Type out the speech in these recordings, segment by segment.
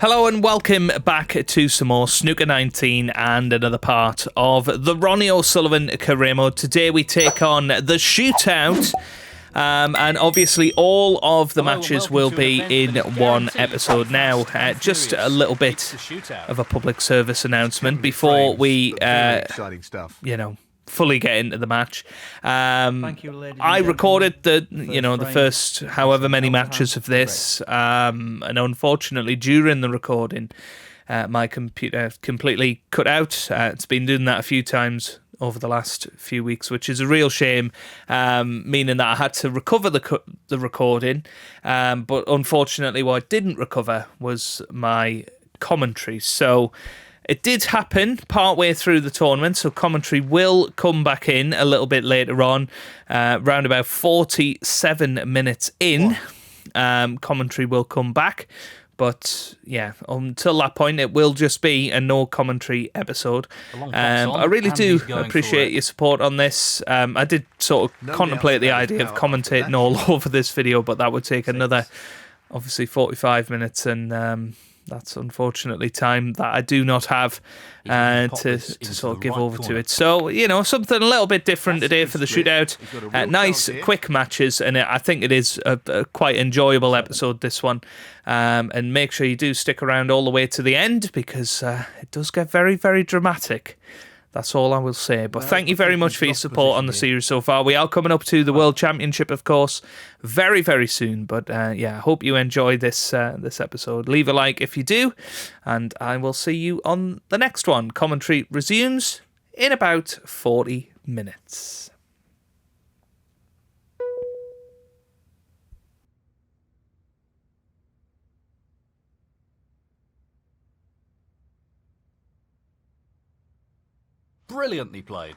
Hello and welcome back to some more Snooker 19 and another part of the Ronnie O'Sullivan Career Mode. Today we take on the Shootout, and obviously all of the matches will be in one episode. Now, just a little bit of a public service announcement before we, fully get into the match. I recorded the first however many matches of this, and unfortunately during the recording, my computer completely cut out. It's been doing that a few times over the last few weeks, which is a real shame, meaning that I had to recover the recording, but unfortunately what I didn't recover was my commentary. So it did happen partway through the tournament, so commentary will come back in a little bit later on, around about 47 minutes in. Commentary will come back, but yeah, until that point, it will just be a no commentary episode. I really do appreciate your support on this. I did sort of contemplate the idea of commentating all over this video, but that would take another, obviously, 45 minutes, and that's unfortunately time that I do not have to sort of give over to it. So, something a little bit different today for the shootout. Nice, quick matches, and I think it is a quite enjoyable episode, this one. And make sure you do stick around all the way to the end, because it does get very, very dramatic. That's all I will say. But thank you very much for your support on the series so far. We are coming up to the World Championship, of course, very, very soon. But I hope you enjoy this episode. Leave a like if you do, and I will see you on the next one. Commentary resumes in about 40 minutes. Brilliantly played.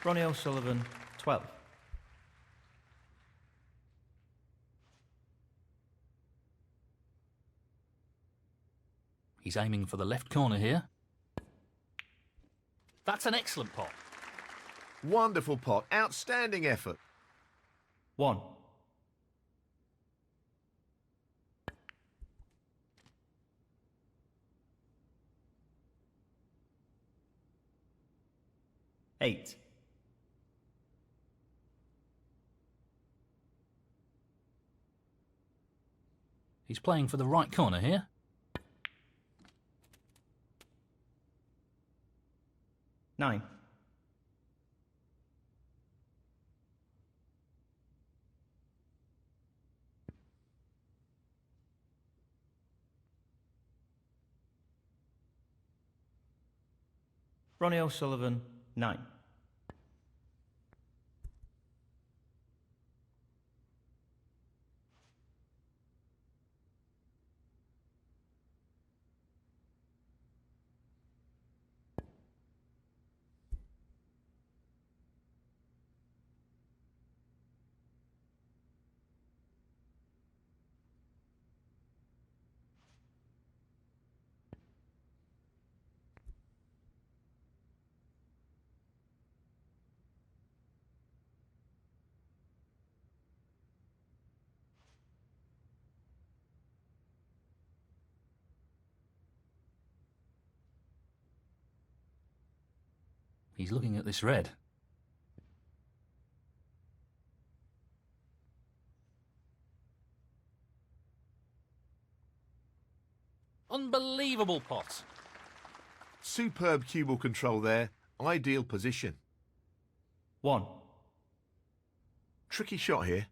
Ronnie O'Sullivan, 12. He's aiming for the left corner here. That's an excellent pot. Wonderful pot. Outstanding effort. 1. Eight. He's playing for the right corner here. 9. Ronnie O'Sullivan, 9. He's looking at this red. Unbelievable pot. Superb cue ball control there. Ideal position. 1. Tricky shot here.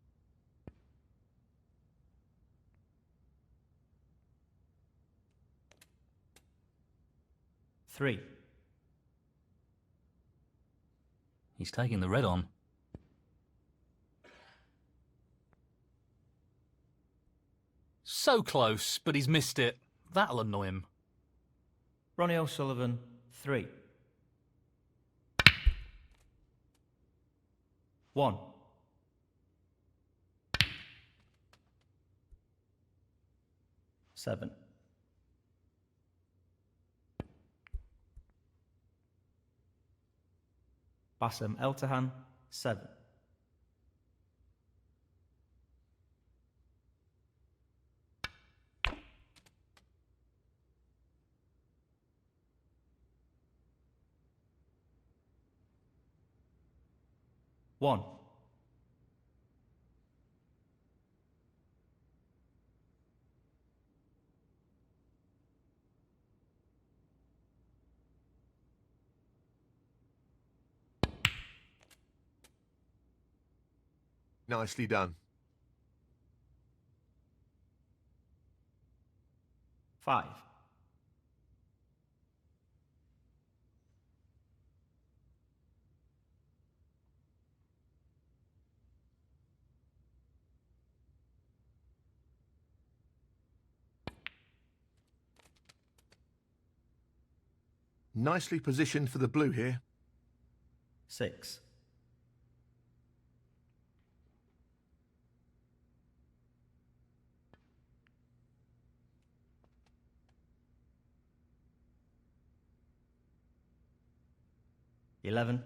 3. He's taking the red on. So close, but he's missed it. That'll annoy him. Ronnie O'Sullivan, 3. 1. Seven. Bassem Eltahan, 7. 1. Nicely done. 5. Nicely positioned for the blue here. 6. 11.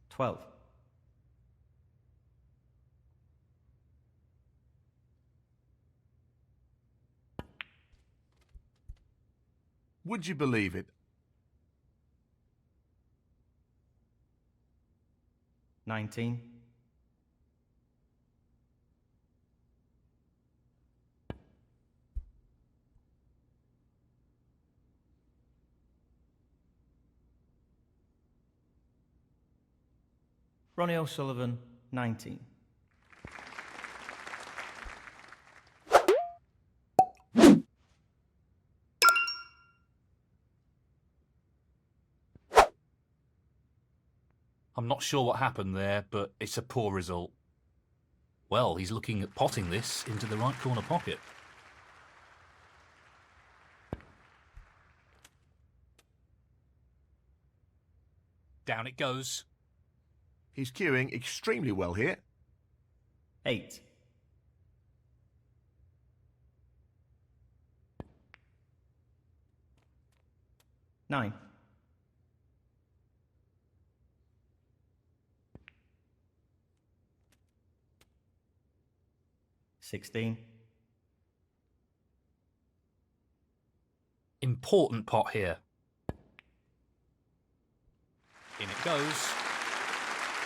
12. 'Would you believe it? 19. 'Ronnie O'Sullivan, 19. I'm not sure what happened there, but it's a poor result. Well, he's looking at potting this into the right corner pocket. Down it goes. He's cueing extremely well here. 8. 9. 16. Important pot here. In it goes.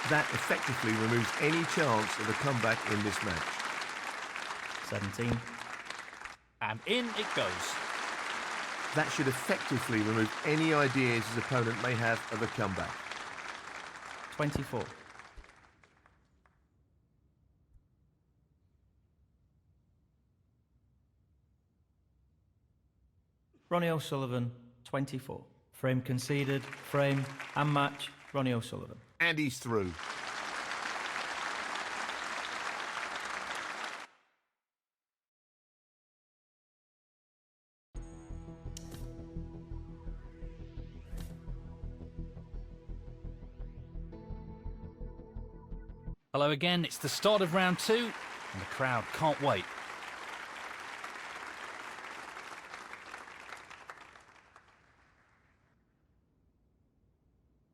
That effectively removes any chance of a comeback in this match. 17. And in it goes. That should effectively remove any ideas his opponent may have of a comeback. 24. 'Ronnie O'Sullivan, 24. Frame conceded, frame and match, Ronnie O'Sullivan. And he's through. Hello again, it's the start of round 2, and the crowd can't wait.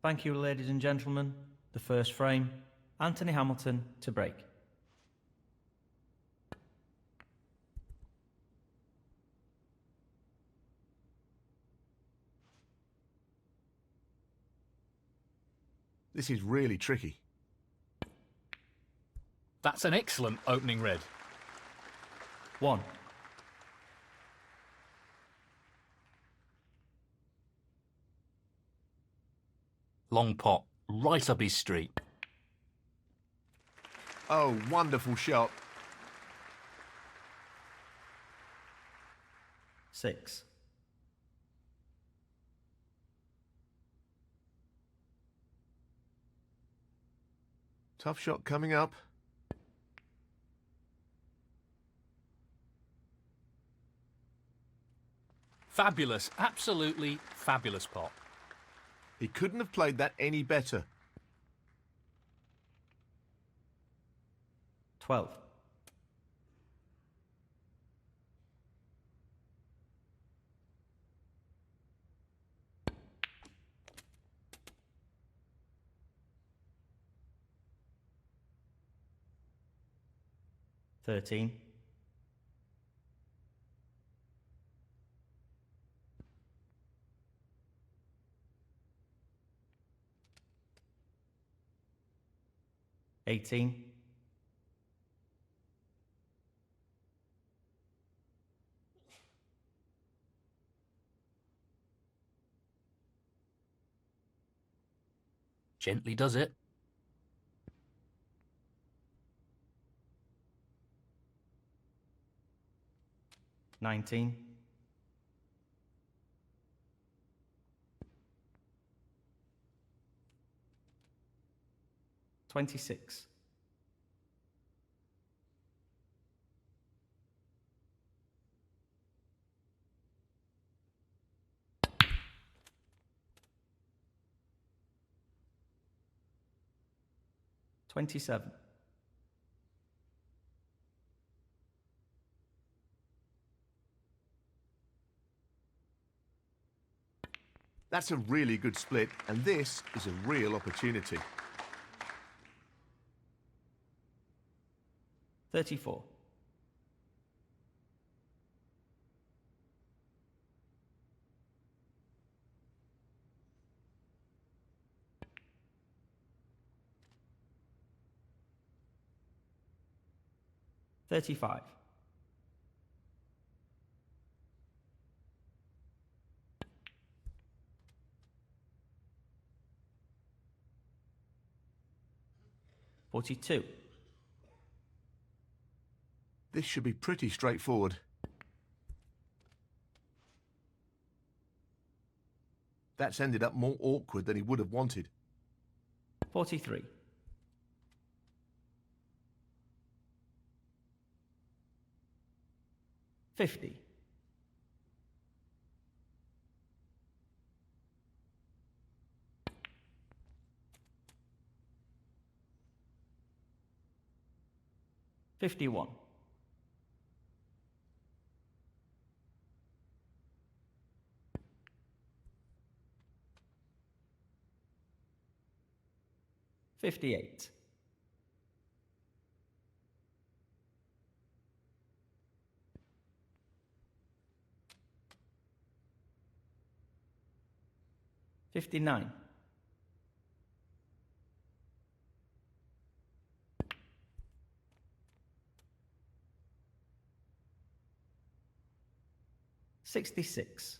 Thank you, ladies and gentlemen. The first frame, Anthony Hamilton to break. This is really tricky. That's an excellent opening red. 1. Long pot, right up his street. Oh, wonderful shot. 6. Tough shot coming up. 'Fabulous, absolutely fabulous pot. He couldn't have played that any better. 12. 13. $18. Gently does it. $19. 26. $27. That's a really good split, and this is a real opportunity. 34. $35. $42. This should be pretty straightforward. That's ended up more awkward than he would have wanted. 43. 50. 51. 58. 59. 66.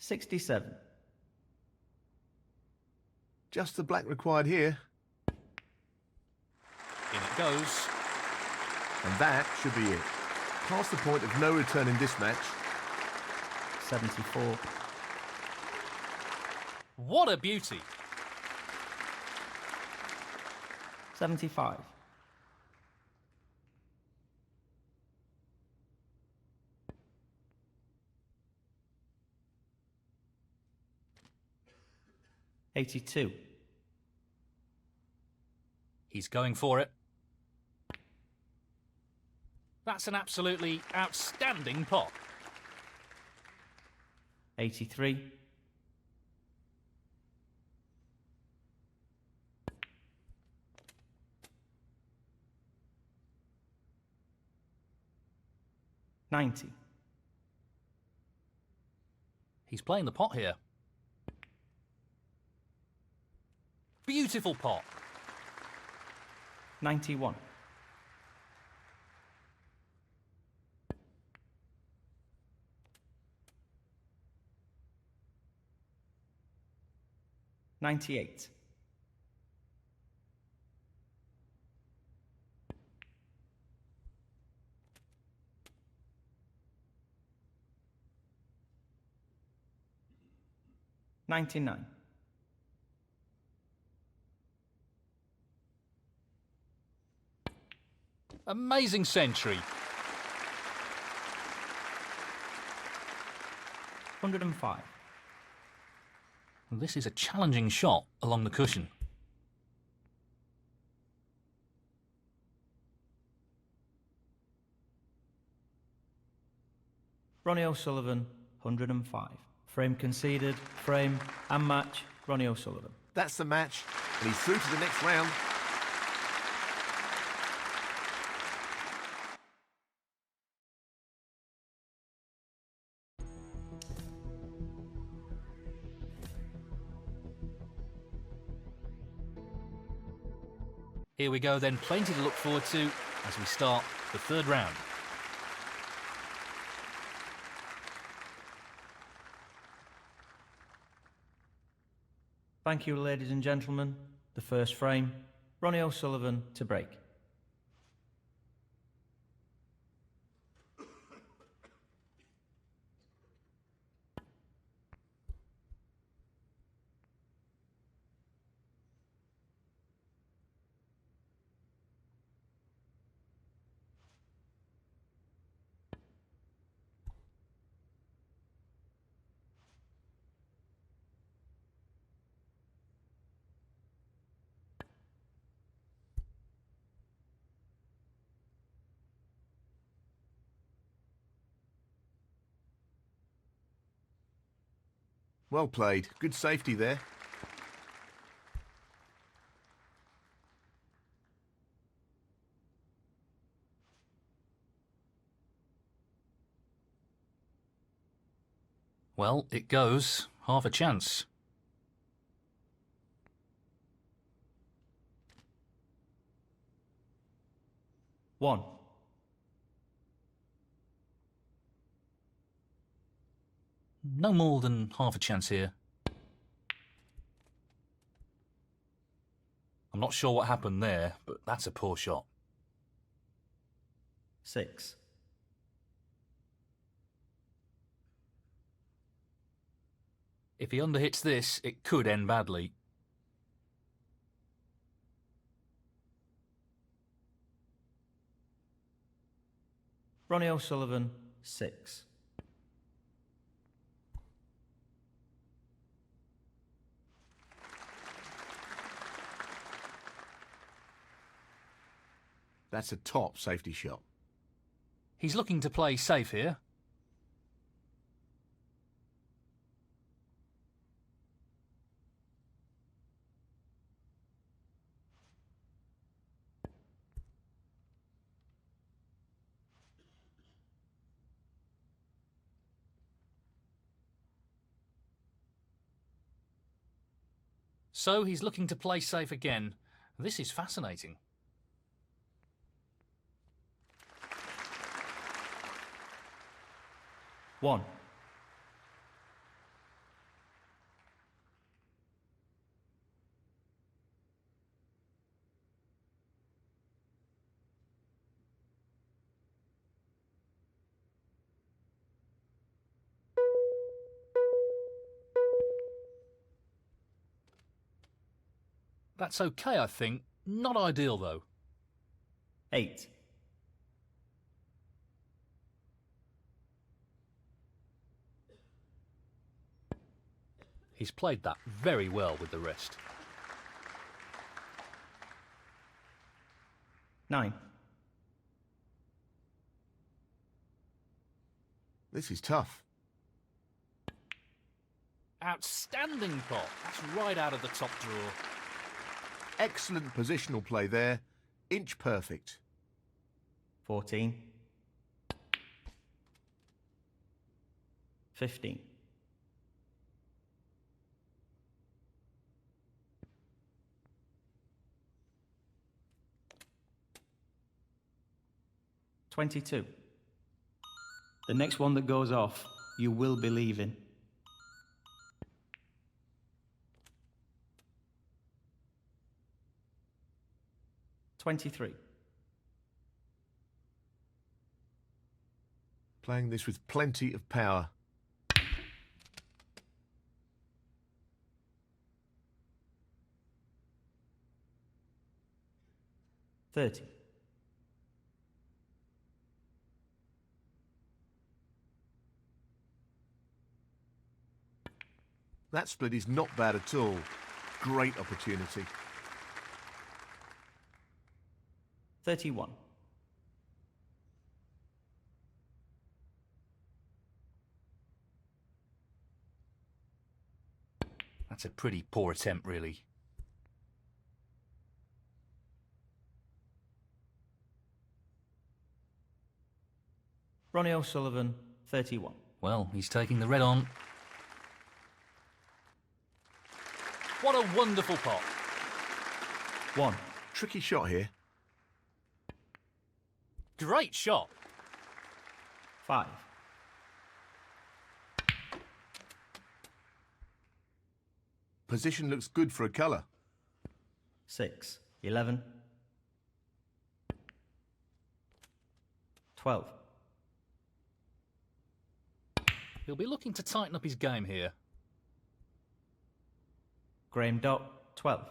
67. Just the black required here. In it goes. And that should be it. Past the point of no return in this match. 74. What a beauty. 75. 82. He's going for it. That's an absolutely outstanding pot. 83. 90. He's playing the pot here. Beautiful pot. 91. 98. 99. 'Amazing century. 105. This is a challenging shot along the cushion. Ronnie O'Sullivan, 105. Frame conceded, frame and match, Ronnie O'Sullivan. That's the match, and he's through to the next round. Here we go then, plenty to look forward to as we start the third round. Thank you, ladies and gentlemen. The first frame, Ronnie O'Sullivan to break. Well played. Good safety there. Well, it goes. Half a chance. One. No more than half a chance here. I'm not sure what happened there, but that's a poor shot. 6. If he underhits this, it could end badly. Ronnie O'Sullivan, 6. That's a top safety shot. He's looking to play safe here. So he's looking to play safe again. This is fascinating. One. That's okay, I think. Not ideal, though. 8. He's played that very well with the wrist. 9. This is tough. Outstanding pot. That's right out of the top drawer. Excellent positional play there. Inch perfect. 14. 15. 22. The next one that goes off, you will be leaving. 23. Playing this with plenty of power. 30. 'That split is not bad at all. Great opportunity. 31. That's a pretty poor attempt, really. Ronnie O'Sullivan, 31. Well, he's taking the red on. What a wonderful pot. 1. Tricky shot here. Great shot. 5. Position looks good for a colour. 6. 11. 12. He'll be looking to tighten up his game here. Graham Dot, 12.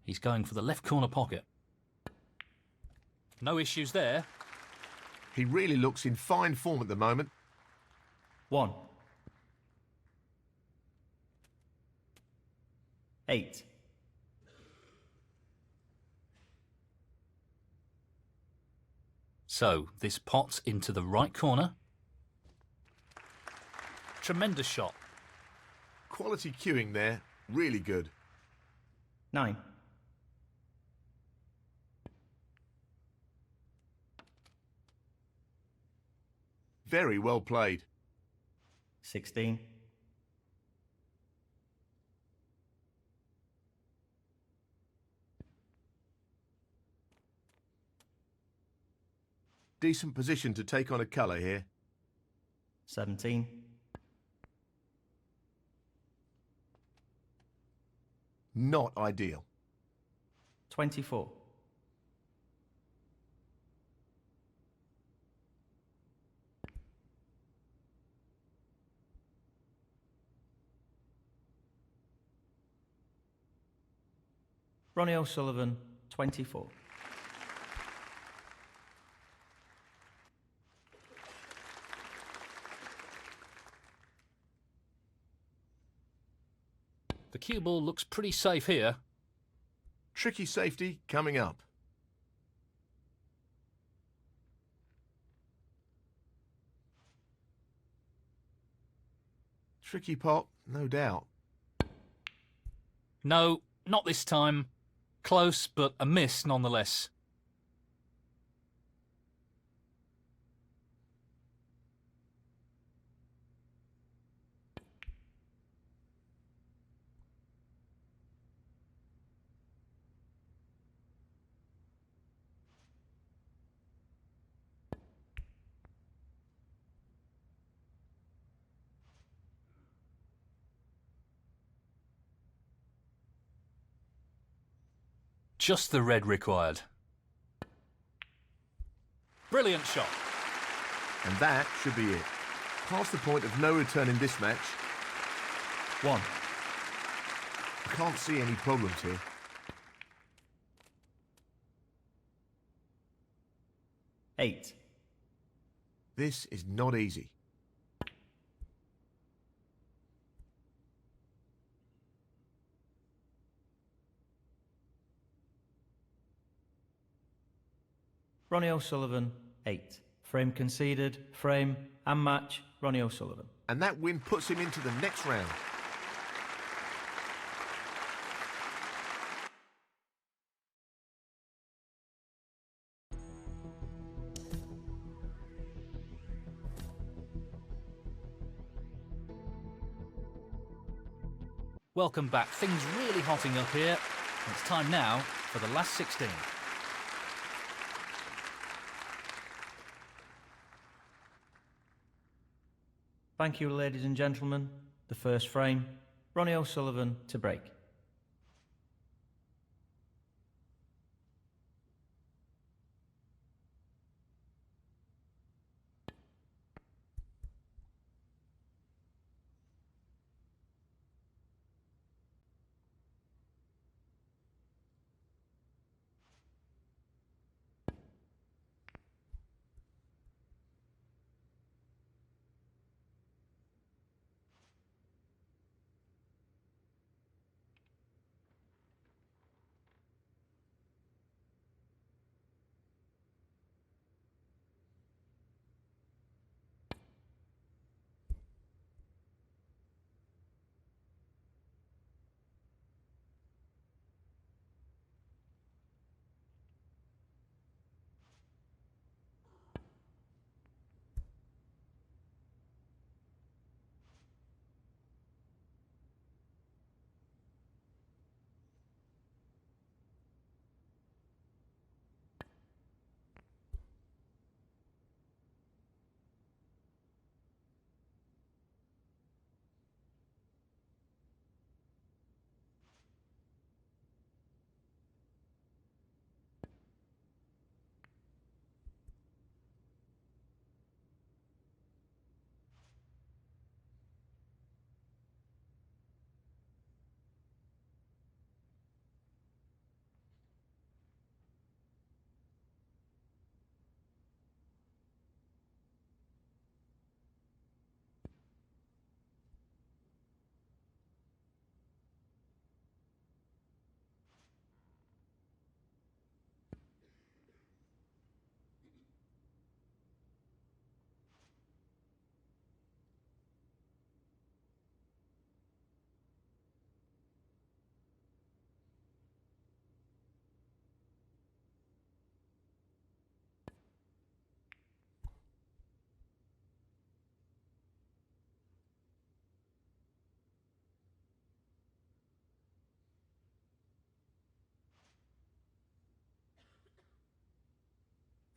He's going for the left corner pocket. No issues there. He really looks in fine form at the moment. 1. 8. So, this pot into the right corner. Tremendous shot. Quality cueing there, really good. 9. Very well played. 16. 'Decent position to take on a colour here. 17. Not ideal. 24. 'Ronnie O'Sullivan, 24. The cue ball looks pretty safe here. Tricky safety coming up. Tricky pot, no doubt. No, not this time. Close, but a miss nonetheless. Just the red required. Brilliant shot. And that should be it. Past the point of no return in this match. 1. I can't see any problems here. 8. This is not easy. Ronnie O'Sullivan, 8. Frame conceded, frame and match, Ronnie O'Sullivan. And that win puts him into the next round. Welcome back. Things really hotting up here. It's time now for the last 16. Thank you, ladies and gentlemen. The first frame, Ronnie O'Sullivan to break.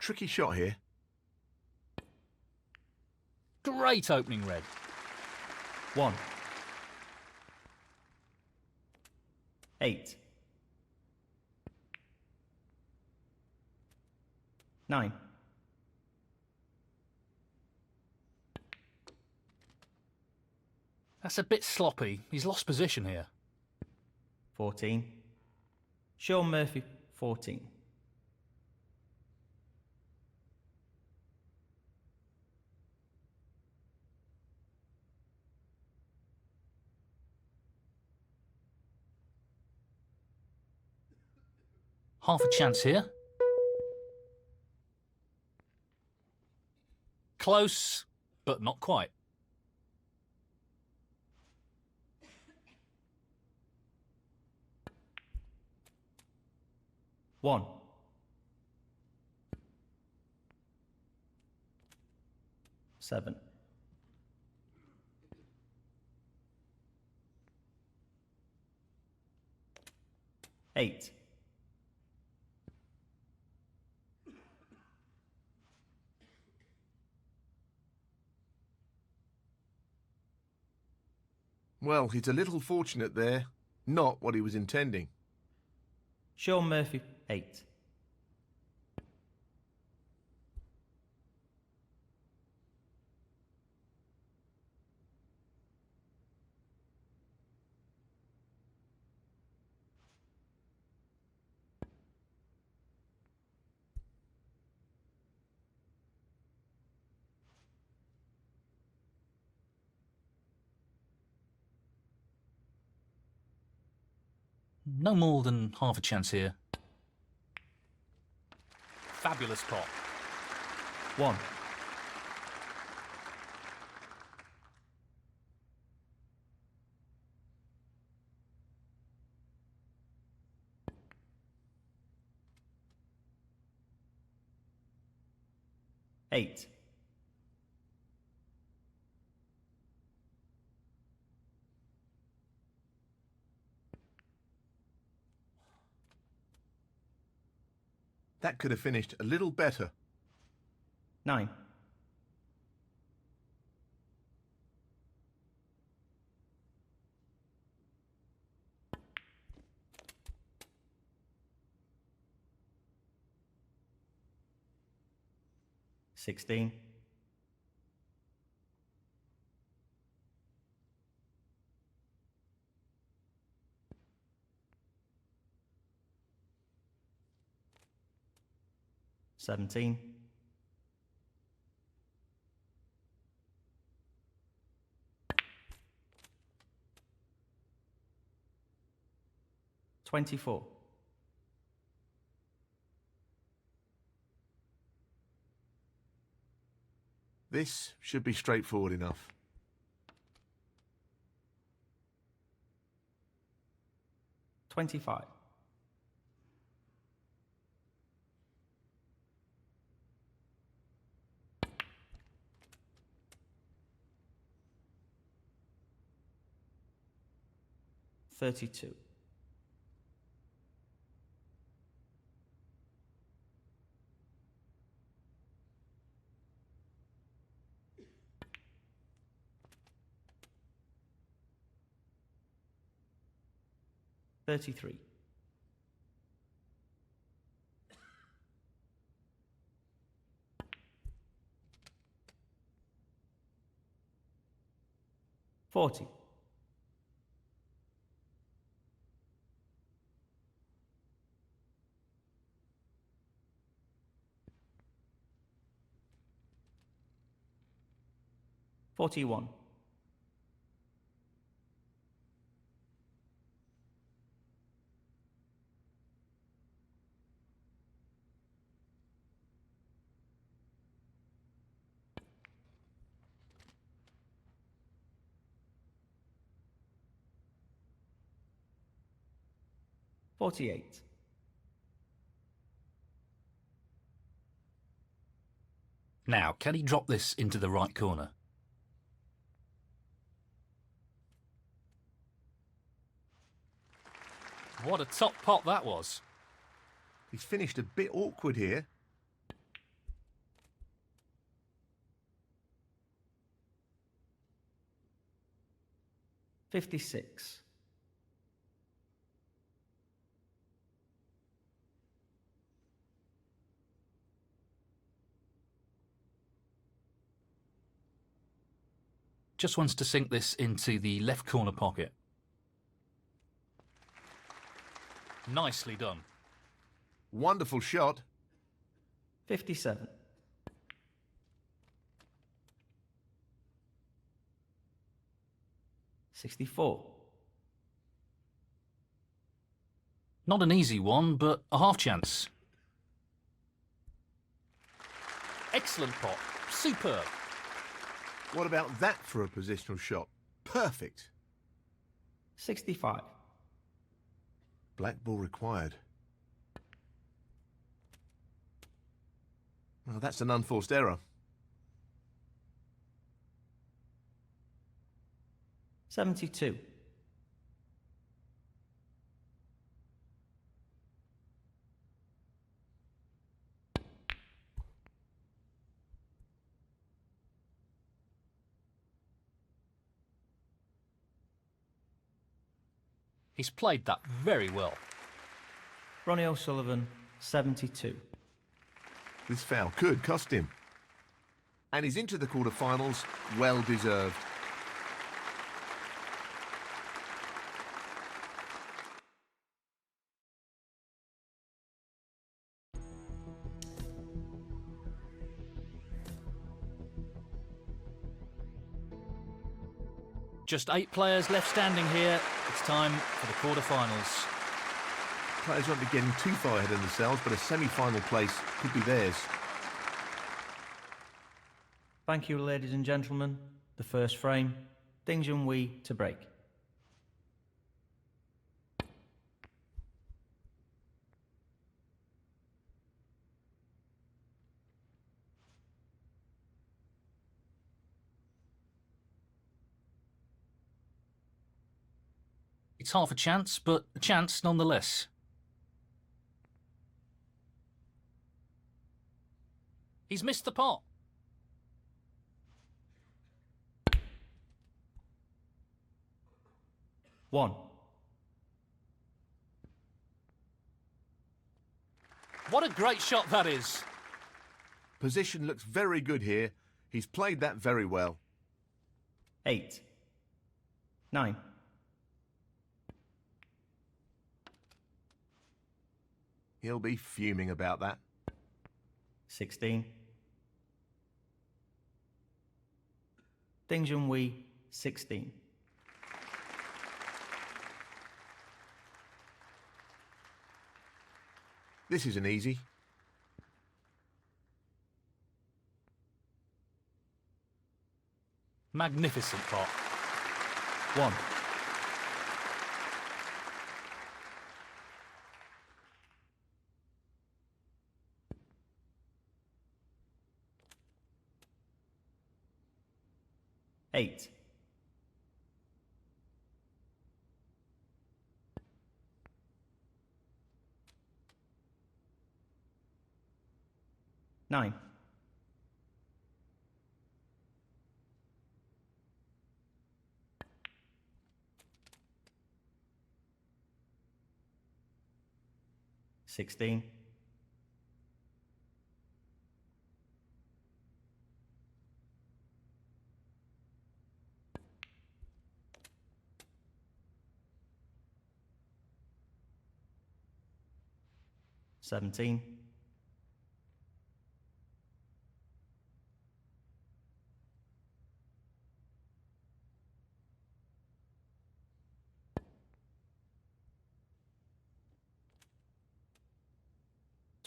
Tricky shot here. Great opening red. 1. 8. 9. That's a bit sloppy. He's lost position here. 14. Sean Murphy, 14. Half a chance here. Close, but not quite. 1. 7. 8. 'Well, he's a little fortunate there. Not what he was intending. Sean Murphy, 8. No more than half a chance here. Fabulous pot. 1. 8. 'That could have finished a little better. 9. 16. 17. 24. 'This should be straightforward enough. 25. 32. 33. 40. 41. 48. Now, can he drop this into the right corner? What a top pot that was. He's finished a bit awkward here. 56. Just wants to sink this into the left corner pocket. Nicely done. Wonderful shot. 57. 64. Not an easy one, but a half chance. Excellent pot. Superb. What about that for a positional shot? Perfect. 65. Black ball required. Well, that's an unforced error. 72. He's played that very well. Ronnie O'Sullivan, 72. This foul could cost him. And he's into the quarterfinals, well deserved. Just 8 players left standing here. It's time for the quarterfinals. Players won't be getting too far ahead of themselves, but a semi-final place could be theirs. Thank you, ladies and gentlemen. The first frame, Ding Junhui to break. It's half a chance, but a chance nonetheless. He's missed the pot. One. What a great shot that is. Position looks very good here. He's played that very well. 8. 9. He'll be fuming about that. 16. Ding Junhui, 16. This isn't easy. Magnificent pot. 1. Eight. 9. 16. 17.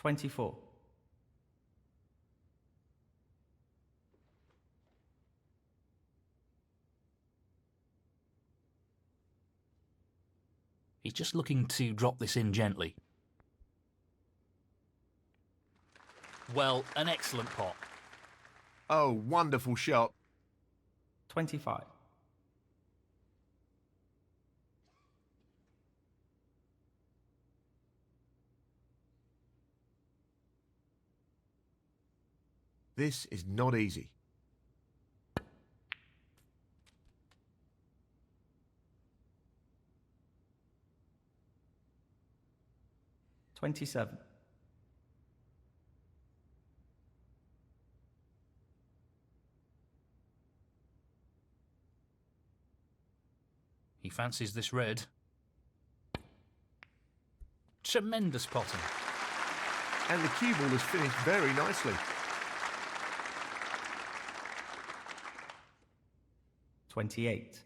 24. He's just looking to drop this in gently. Well, an excellent pot. Oh, wonderful shot. 25. This is not easy. 27. He fancies this red. Tremendous potting. And the cue ball has finished very nicely. 28.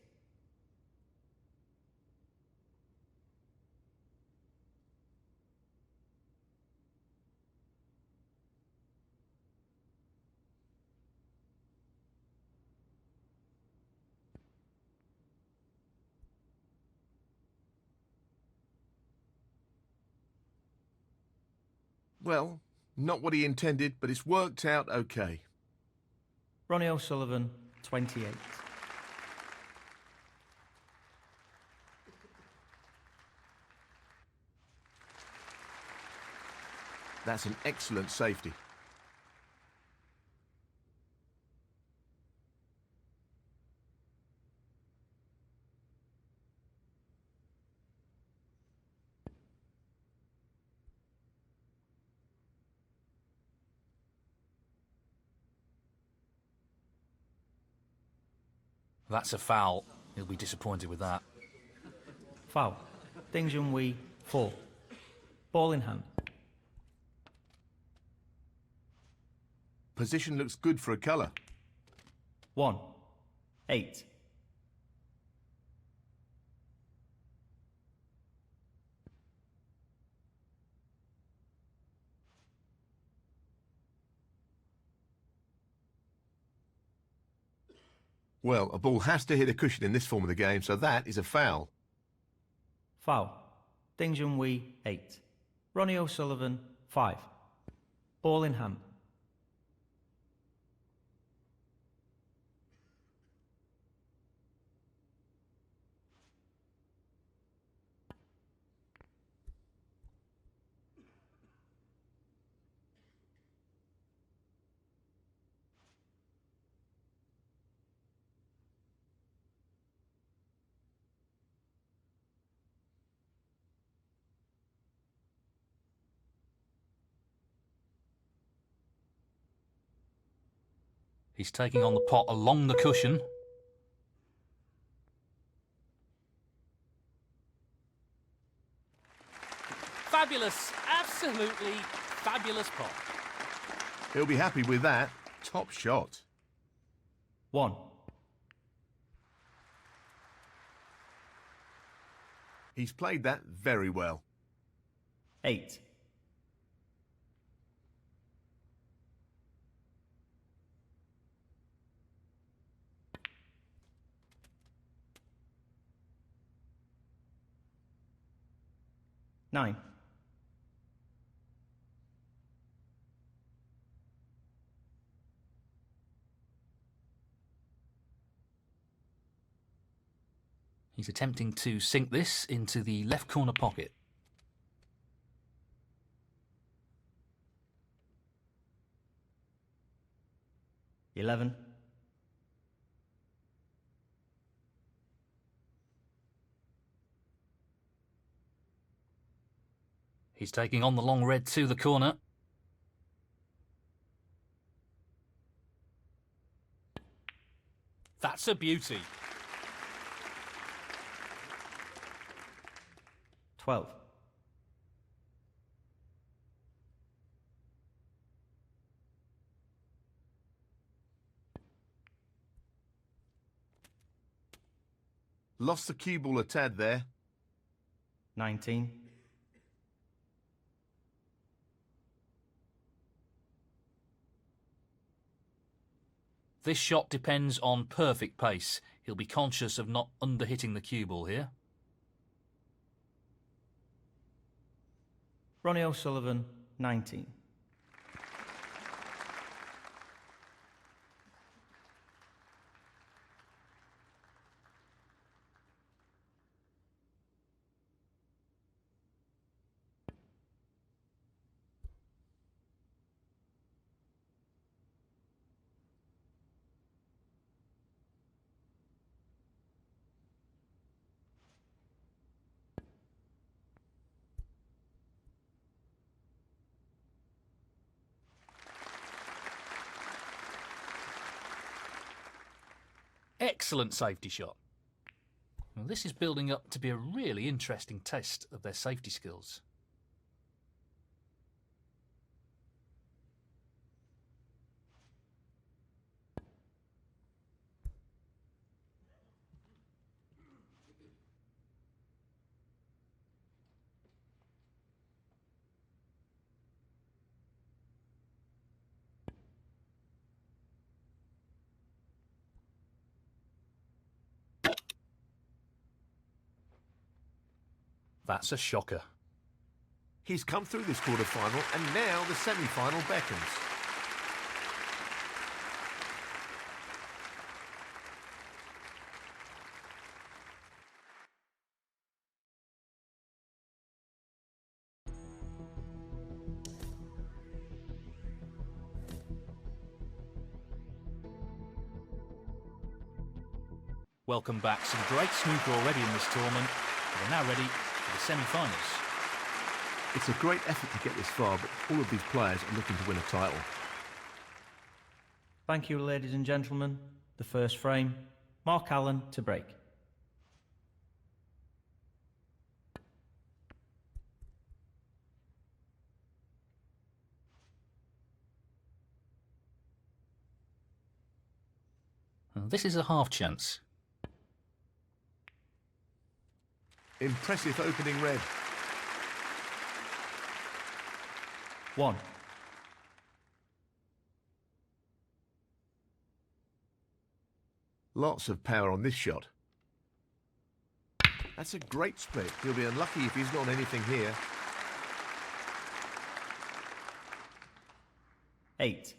Well, not what he intended, but it's worked out okay. Ronnie O'Sullivan, 28. That's an excellent safety. That's a foul. He'll be disappointed with that. Foul. Ding Junhui, 4. Ball in hand. Position looks good for a colour. 1. 8. Well, a ball has to hit a cushion in this form of the game, so that is a foul. Foul. Ding Junhui, 8. Ronnie O'Sullivan, 5. Ball in hand. He's taking on the pot along the cushion. Fabulous, absolutely fabulous pot. He'll be happy with that. Top shot. 1. He's played that very well. 8. Nine. He's attempting to sink this into the left corner pocket. $11. He's taking on the long red to the corner. That's a beauty. 12. Lost the cue ball a tad there. 19. This shot depends on perfect pace. He'll be conscious of not underhitting the cue ball here. Ronnie O'Sullivan, 19. Excellent safety shot. Well, this is building up to be a really interesting test of their safety skills. That's a shocker. He's come through this quarter-final, and now the semi-final beckons. Welcome back. Some great snooker already in this tournament. We're now ready for the semi-finals. It's a great effort to get this far, but all of these players are looking to win a title. Thank you, ladies and gentlemen. The first frame, Mark Allen to break. This is a half chance. Impressive opening red. 1. Lots of power on this shot. That's a great split. He'll be unlucky if he's not on anything here. 8.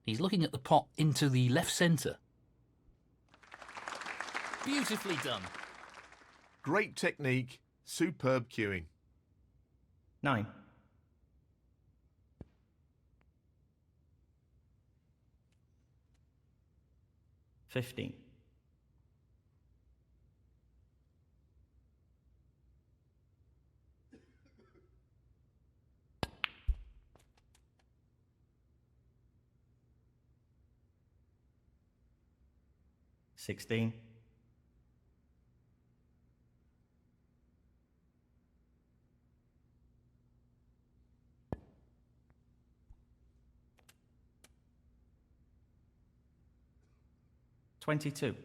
He's looking at the pot into the left centre. Beautifully done. Great technique, superb cueing. 9. 15. 16. 22.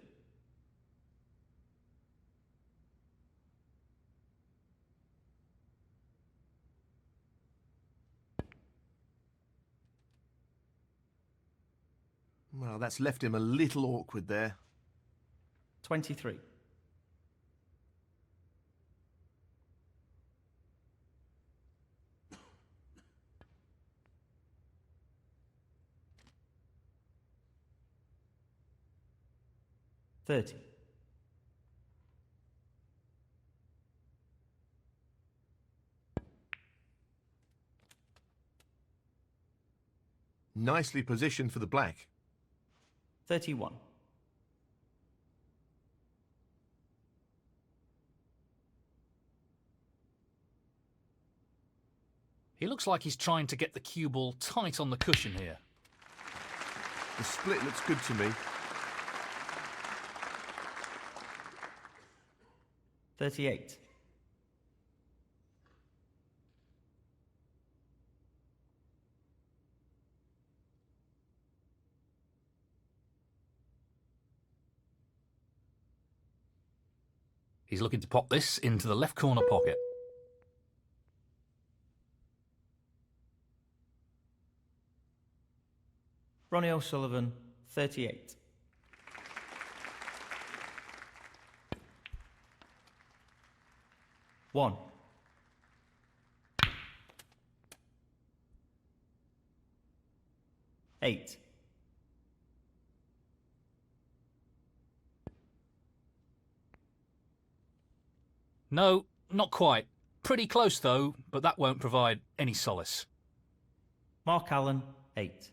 'Well, that's left him a little awkward there. 23. 30. 'Nicely positioned for the black. 31. He looks like he's trying to get the cue ball tight on the cushion here. The split looks good to me. 38. 'He's looking to pop this into the left corner pocket. Ronnie O'Sullivan, 38. 1. 8. 'No, not quite. Pretty close though, but that won't provide any solace. Mark Allen, 8.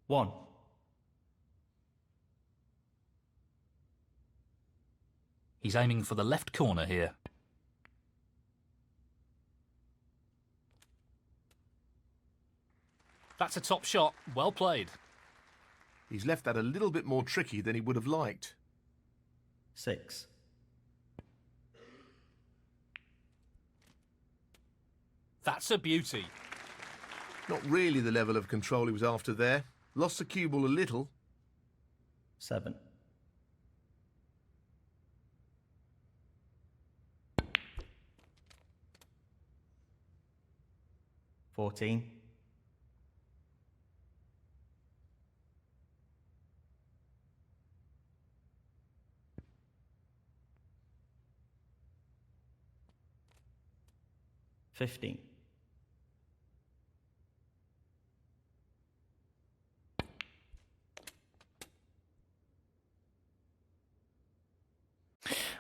1. He's aiming for the left corner here. That's a top shot. Well played. He's left that a little bit more tricky than he would have liked. 6. That's a beauty. Not really the level of control he was after there. Lost the cue ball a little. 7. $14. 15.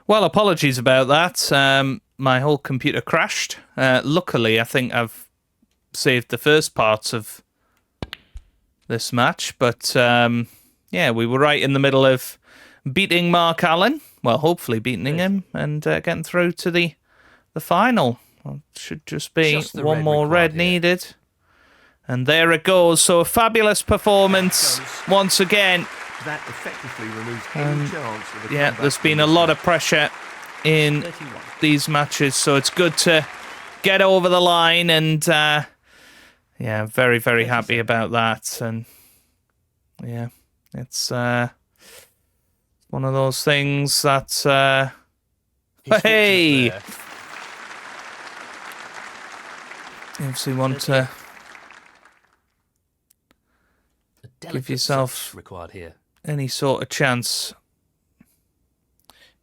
Well, apologies about that. My whole computer crashed. Luckily, I think I've saved the first parts of this match. But, yeah, we were right in the middle of beating Mark Allen. Well, hopefully beating him and getting through to the final. Well, should just be one more red needed. And there it goes. So a fabulous performance once again. That effectively removes any chance of a Yeah, there's been a lot of pressure in 31. these matches, so it's good to get over the line. And yeah, very, very happy about that. And yeah, it's one of those things that hey. Obviously want to give yourself required here. Any sort of chance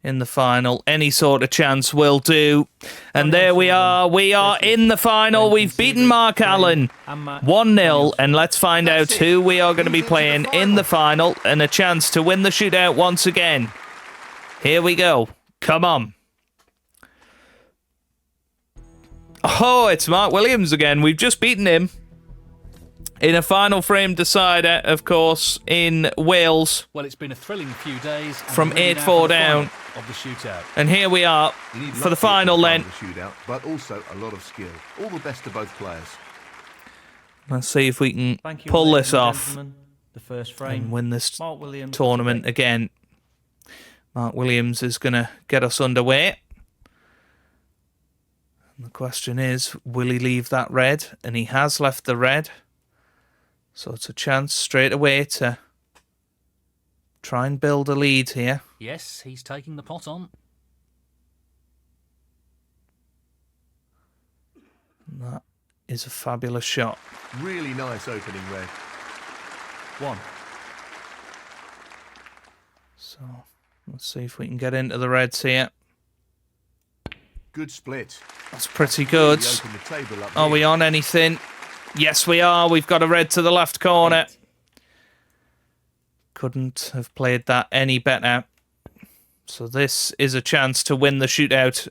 in the final. Any sort of chance will do. And there we are. We are in the final. We've beaten Mark Allen 1-0. And let's find out who we are going to be playing in the final and a chance to win the shootout once again. Here we go. Come on. Oh, it's Mark Williams again. We've just beaten him in a final frame decider, of course, in Wales. Well, it's been a thrilling few days. From 8-4 down. Of the shootout. And here we are for the final then. The shootout, but also a lot of skill. All the best to both players. Let's see if we can pull this off The first frame. and win this Mark Williams tournament again. Mark Williams is going to get us underway. And the question is, will he leave that red? And he has left the red. So it's a chance straight away to try and build a lead here. Yes, he's taking the pot on. And that is a fabulous shot. Really nice opening red. 1. So let's see if we can get into the reds here. Good split. That's pretty good. Really opened the table up Are here. we on anything? Yes, we are. We've got a red to the left corner. 8. Couldn't have played that any better. So this is a chance to win the shootout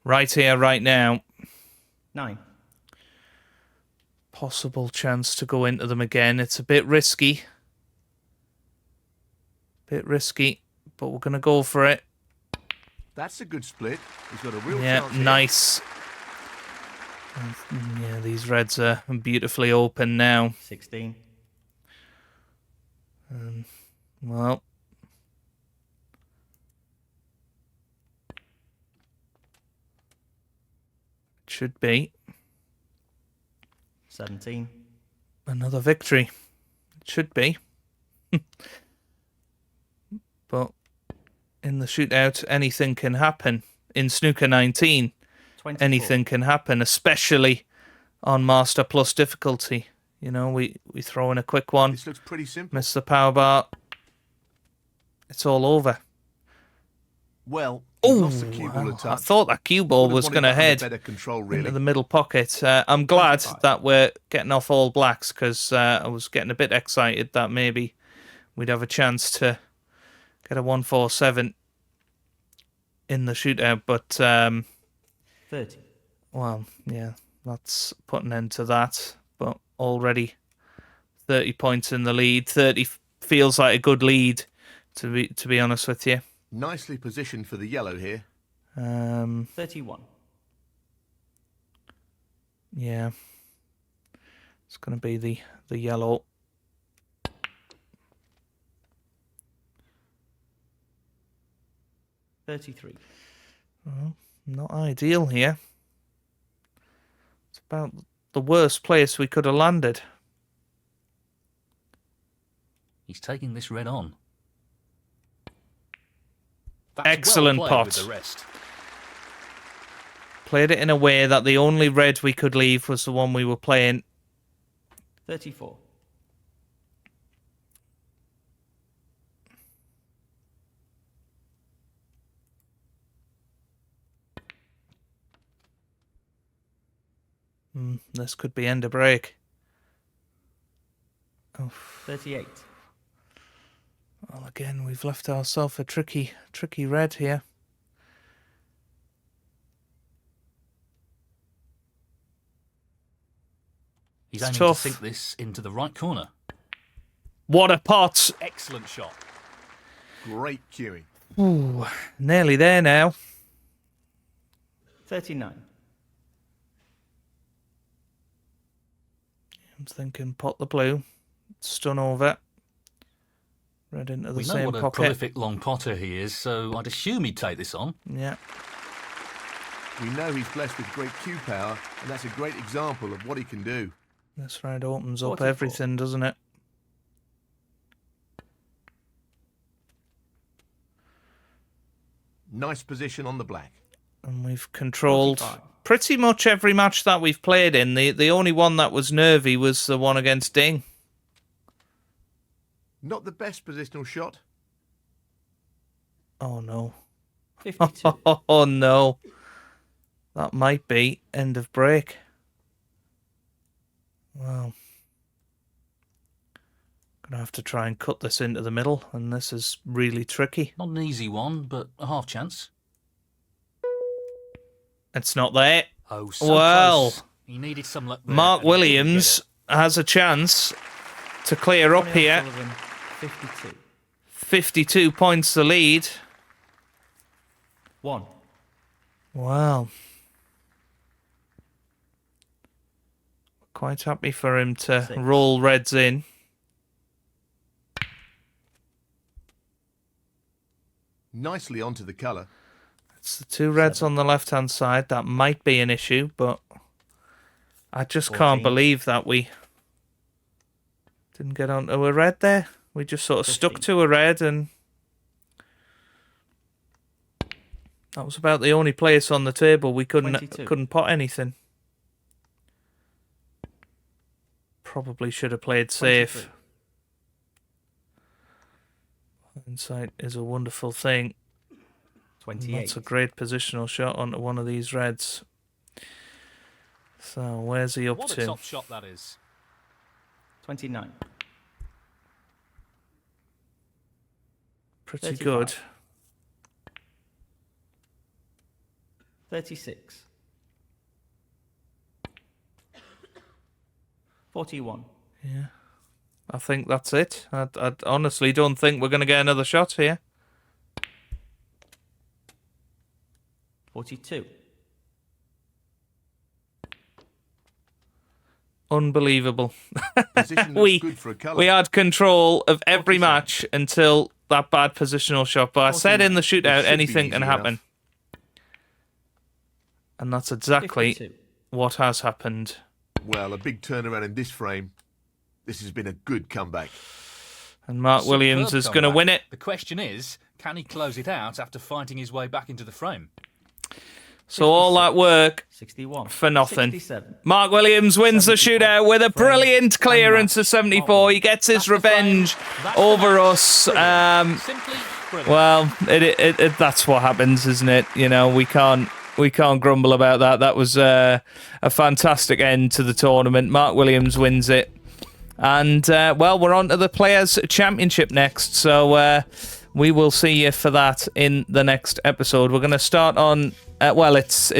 right here, right now. 9. Possible chance to go into them again. It's a bit risky. But we're going to go for it. That's a good split. He's got a real Yeah, chance here. nice. Yeah, these reds are beautifully open now. 16. Well, it should be 17. another victory. It should be. But in the shootout, anything can happen. In Snooker 19, 24. anything can happen, especially on Master Plus difficulty. You know, we throw in a quick one, This looks pretty simple. miss the power bar, it's all over. Well, he lost the Oh, cue ball a I touch. thought that cue ball Would have was wanted going to that under head better control, into really. the middle pocket. I'm glad that we're getting off all blacks because I was getting a bit excited that maybe we'd have a chance to get a 1-4-7 in the shootout. But, 30. well, yeah, that's put an end to that. But already 30 points in the lead. 30 feels like a good lead, to be honest with you. Nicely positioned for the yellow here. 31. Yeah. It's going to be the yellow. $33. Well, not ideal here. It's about the worst place we could have landed. He's taking this red on. That's Excellent well played pot. with the rest. Played it in a way that the only red we could leave was the one we were playing. 34. This could be end of break. Oh. 38. Well, again, we've left ourselves a tricky red here. He's It's aiming tough. to sink this into the right corner. What a pot! Excellent shot. Great cueing. Ooh, nearly there now. 39. I'm thinking pot the blue, stun over, red into the We know same what a pocket. prolific long potter he is, so I'd assume he'd take this on. Yeah. We know he's blessed with great cue power, and that's a great example of what he can do. This red opens up 44. everything, doesn't it? Nice position on the black. And we've controlled 45. pretty much every match that we've played in. The only one that was nervy was the one against Ding. Not the best positional shot. Oh no. 52. Oh no. That might be end of break. Well, gonna have to try and cut this into the middle, and this is really tricky. Not an easy one, but a half chance. It's not there. Oh, so Well, close. He needed some luck there. Mark and he didn't get Williams it. has a chance to clear up Ronnie here. O'Sullivan, 52. 52 points the lead. 1. Wow. Quite happy for him to 6. roll reds in. Nicely onto the colour. It's the two reds on the left-hand side. That might be an issue, but I just 14. can't believe that we didn't get onto a red there. We just sort of 15. stuck to a red, and that was about the only place on the table we 22. couldn't pot anything. Probably should have played safe. 23. Insight is a wonderful thing. 28. That's a great positional shot onto one of these reds. So where's he up What a to? top shot that is. 29. Pretty 35. good. 36. 41. Yeah. I think that's it. I honestly don't think we're going to get another shot here. 42. Unbelievable. Position looks We good for a colour. we had control of every 47. match until that bad positional shot. But I said in the shootout, It should be anything can easy happen. And that's exactly 52. what has happened. Well, a big turnaround in this frame. This has been a good comeback. And Mark Superb Williams is going to comeback. win it. The question is, can he close it out after fighting his way back into the frame? So all that work 61. for nothing. 67. Mark Williams wins the 74. shootout with a brilliant clearance of 74. He gets his That's the revenge frame. That's the over match. us. Brilliant. Simply brilliant. Well, that's what happens, isn't it? You know, we can't grumble about that. That was a fantastic end to the tournament. Mark Williams wins it. And, well, we're on to the Players' Championship next. So we will see you for that in the next episode. We're going to start on... well, it's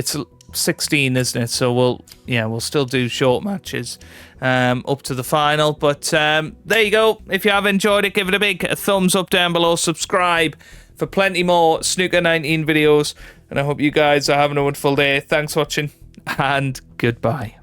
16, isn't it? So we'll still do short matches up to the final. But there you go. If you have enjoyed it, give it a big thumbs up down below. Subscribe for plenty more Snooker 19 videos, and I hope you guys are having a wonderful day. Thanks for watching, and goodbye.